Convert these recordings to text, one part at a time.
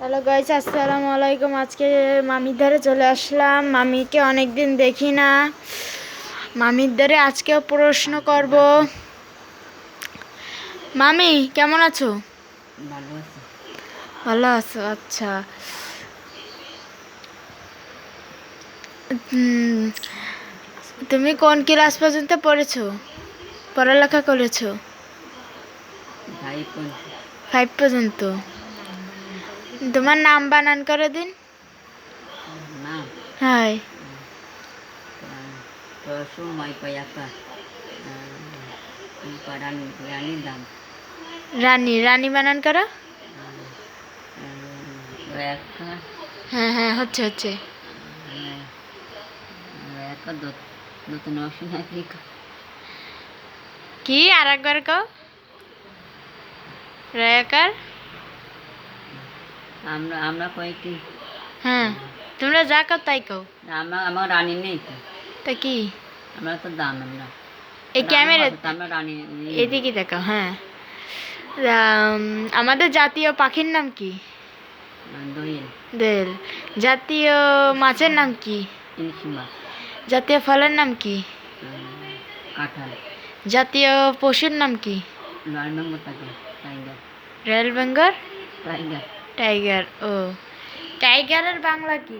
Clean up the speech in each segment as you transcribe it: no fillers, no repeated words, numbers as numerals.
Hello guys, আসসালামু আলাইকুম। আজকে মামির ধারে চলে আসলাম। মামিকে অনেক দিন দেখি না। মামির ধারে আজকেও প্রশ্ন করব। মামি কেমন আছো? ভালো আছি। ভালো আছো? আচ্ছা। তুমি কোন ক্লাস পর্যন্ত পড়েছো, পড়ালেখা করেছো? 5 পর্যন্ত। 5 পর্যন্ত। তোমার নাম বানান করে দিন। নাম হ্যাঁ। সময় পায়াকা রানী রানীর দাম রানী। রানী বানান করো। একটা হ্যাঁ হ্যাঁ, হচ্ছে হচ্ছে। একটা নতুন অসময় কি আর একবার কও। রায়াকার। আমরা আমরা কয়েকটি হ্যাঁ, তোমরা যা কও তাই কও। আমার রানী নেই তো। তা কি? আমরা তো দাম আমরা এই ক্যামেরা আমরা রানী এদিকে দেখো। হ্যাঁ, আমাদের জাতীয় পাখির নাম কি? দোয়েল। দোয়েল। জাতীয় মাছের নাম কি? ইলিশ মাছ। জাতীয় ফলের নাম কি? কাঁঠাল। জাতীয় পশুর নাম কি? Royal tiger. Royal Bengal tiger. Tiger. ও, টাইগারের বাংলা কি?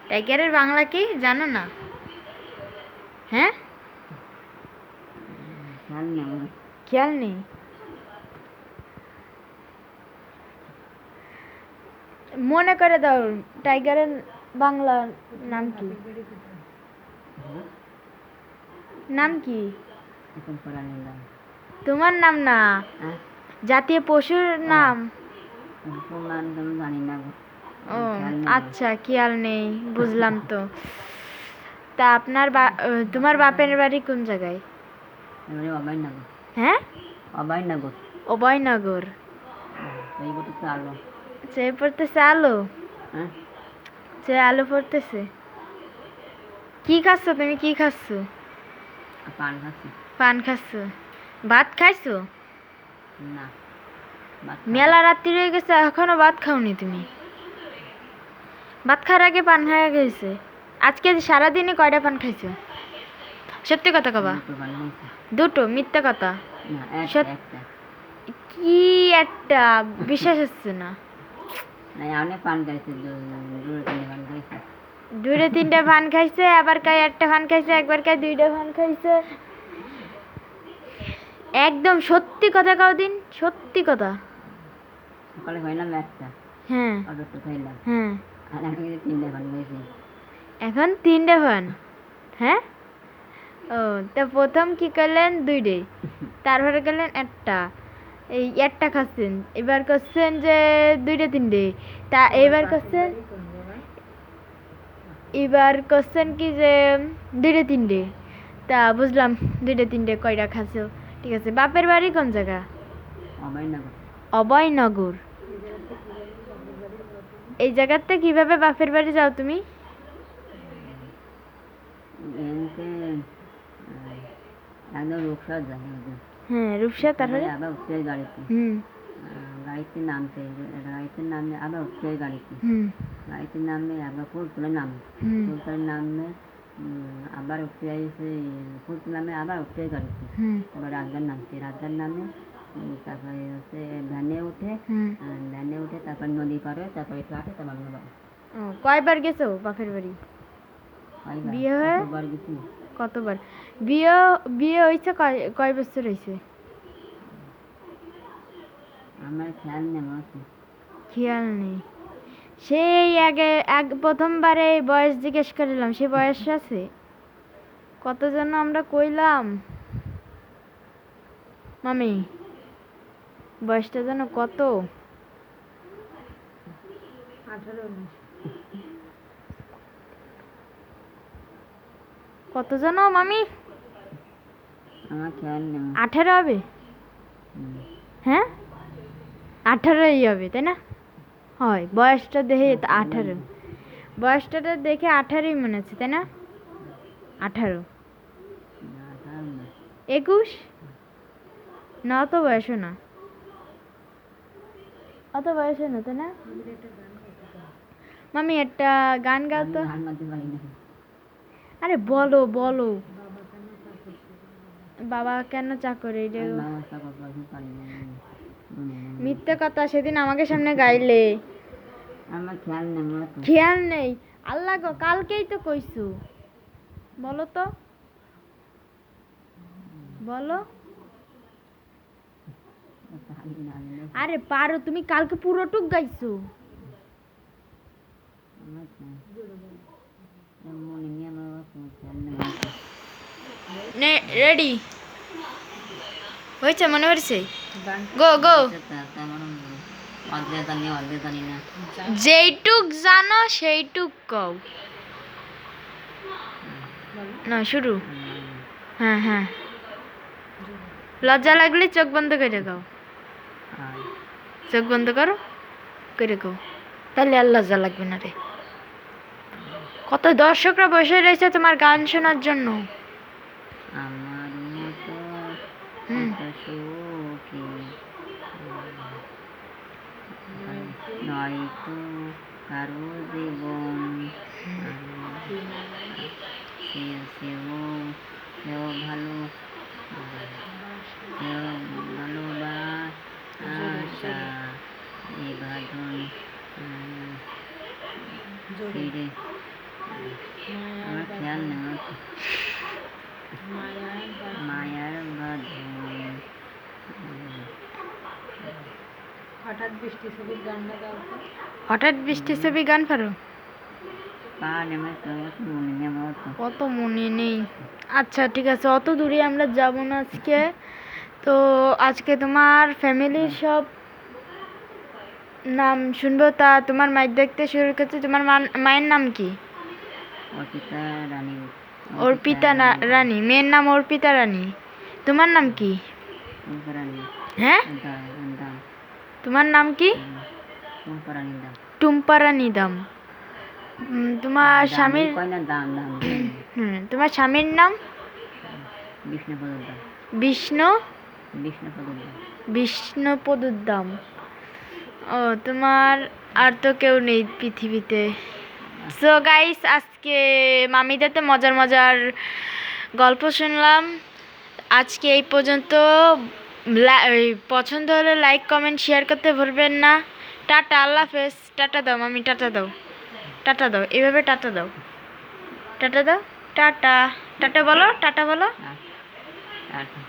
টাইগারের বাংলা কি জানো না? হ্যাঁ, খেয়াল নেই। মনে করে দাও, টাইগারের বাংলা নাম কি? নাম কি? তোমার নাম না, জাতীয় পশুর নাম। জানি না। ও আচ্ছা, খেয়াল নেই, বুঝলাম তো। তা আপনার তোমার বাপের বাড়ি কোন জায়গায়? অভয়নগর। হ্যাঁ, অভয়নগর। অভয়নগর। আলো। সে পড়তেছে আলো। হ্যাঁ, সে আলো পড়তেছে। কি খাচ্ছ তুমি? কি খাচ্ছ? পান খাচ্ছি। পান খাচ্ছ? ভাত খাইছো? না। মেলা রাত্রি হয়ে গেছে, এখনো ভাত খাওনি তুমি? ভাত খাওয়ার আগে পান খাওয়া গেছে। আজকে সারাদিনে কয়টা পান খাইছো? সত্যি কথা কবা। দুটো? মিথ্যা কথা। কি একটা বিশ্বাস হচ্ছে না। দুইটা তিনটা পান খাইছে, আবার কাই একটা পান খাইছে, একবার কাই দুইটা পান খাইছে। একদম সত্যি কথা কও দিন, সত্যি কথা। সকালে খাইলাম একটা। হ্যাঁ খাইলাম। হ্যাঁ, আর আমি 3টা পান খাইছি। এখন 3টে পান? হ্যাঁ। ও, তা প্রথম কি করলেন? 2টে, তারপরে গেলেন একটা। এই একটা খাচ্ছেন, এবার করছেন যে 2টে 3টে, তা এবার করছেন কি যে 2টে 3টে। তা বুঝলাম 2টে 3টে কয়টা খাচ্ছো। ঠিক আছে, বাপের বাড়ি কোন জায়গা? অভয়নগর। অভয়নগর। এই জায়গাতে কিভাবে বাপের বাড়ি যাও তুমি? একদম রূপসা যায়। হ্যাঁ, রূপসা। তারপরে আবার উঠতে গাড়িতে। গাড়িতে নামতে আবার উঠতে গাড়িতে। গাড়িতে নামলে আবার ফুলতলা নামে। ফুলতলা নামলে আবার উঠতে আসে। ফুলতলা নামে আবার উঠতে গাড়িতে। আবার রাজদার নামে তারপরে হচ্ছে ভ্যানে উঠে। ভ্যানে উঠে তারপর নদী পার হয়ে তারপরে ফ্লাটে তারপর বাবা। কয়বার গেছো বাপের বাড়ি? বিয়ে হয়ে কতবার গেছি? কতবার? বিয়ে হয়েছে কয় বছর হয়েছে? আমার খেয়াল নেই। খেয়াল নেই। সেই আগে প্রথমবারে বয়স জিজ্ঞেস করলাম, সে বয়স আছে কত যেন আমরা কইলাম? মামি, বয়সটা যেন কত? 18 কত যেন মামি? আমার খেয়াল নেই। 18 হবে? হ্যাঁ, 18ই হবে, তাই না? হয়, বয়সটা দেখে 18। বয়সটা দেখে 18ই মনে হচ্ছে, তাই না? 18, 21, না অত বয়সে না, অত বয়সে না, তাই না? মামি একটা গান গাও আমি তো। গান গাইতে পারি না। আরে বলো বলো, বাবা কেন চাকরি এটা? আমি বাবার চাকর বাকরি পারি না। মিথ্যে কথা, সেদিন আমাকে সামনে গাইলে। আমার খেয়াল নেই আমার তো। খেয়াল নেই? আল্লাহ গো, কালকেই তো কইছো। বলো তো, বলো। পারি না আমি। আরে পারো তুমি, কালকে পুরোটুক গাইছো। আমার মনে নেই, আমার কোনো খেয়াল নেই আমার তো। রেডি হয়েছে? মনে পড়ছে? গো গো। আমার অর্ধেক জানি অর্ধেক জানি না। যেইটুক জানো সেইটুক কও না। শুরু। হ্যাঁ হ্যাঁ, লজ্জা লাগলে চোখ বন্ধ করে গাও। চোখ বন্ধ করো, করে গাও, তাহলে আর লজ্জা লাগবে না রে। কত দর্শকরা বসে রয়েছে তোমার গান শোনার জন্য। আমার মতো হুম। কত সুখী নয়তো কারো জীবন, সেও ভালো, সেও ভালোবাসা এই বাঁধন ফিরে। আমার খেয়াল নেই আমার তো। মায়ার বাঁধন। হঠাৎ বৃষ্টি ছবি গান পারো? পান আমার তো মনে নেই আমার তো। অত মনে নেই। আচ্ছা ঠিক আছে, অত দূরে আমরা যাব না আজকে। তো আজকে তোমার ফ্যামিলির সব নাম শুনবো। তা তোমার মায়ের দেখতে শুরু করছে, তোমার মায়ের নাম কি? অর্পিতা রানী। অর্পিতা রানী, মেয়ের নাম অর্পিতা রানী। তোমার নাম কি? টুম্পা রানী। হ্যাঁ, দাম। তোমার নাম কি? টুম্পা রানী দাম। টুম্পা রানী দাম। তোমার স্বামীর কয় না দাম দাম। তোমার স্বামীর নাম? বিষ্ণুপদ দাম। বিষ্ণুপদ দাম। বিষ্ণুপদুদ্দাম। ও, তোমার আর তো কেউ নেই পৃথিবীতে। সো গাইস, আজকে মামিদাতে মজার মজার গল্প শুনলাম। আজকে এই পর্যন্ত। পছন্দ হলে লাইক কমেন্ট শেয়ার করতে ভুলবেন না। টাটা, আল্লাহ হাফেজ। টাটা দাও মামি, টাটা দাও, টাটা দাও, এভাবে টাটা দাও, টাটা দাও, টাটা, টাটা বলো, টাটা বলো। টাটা।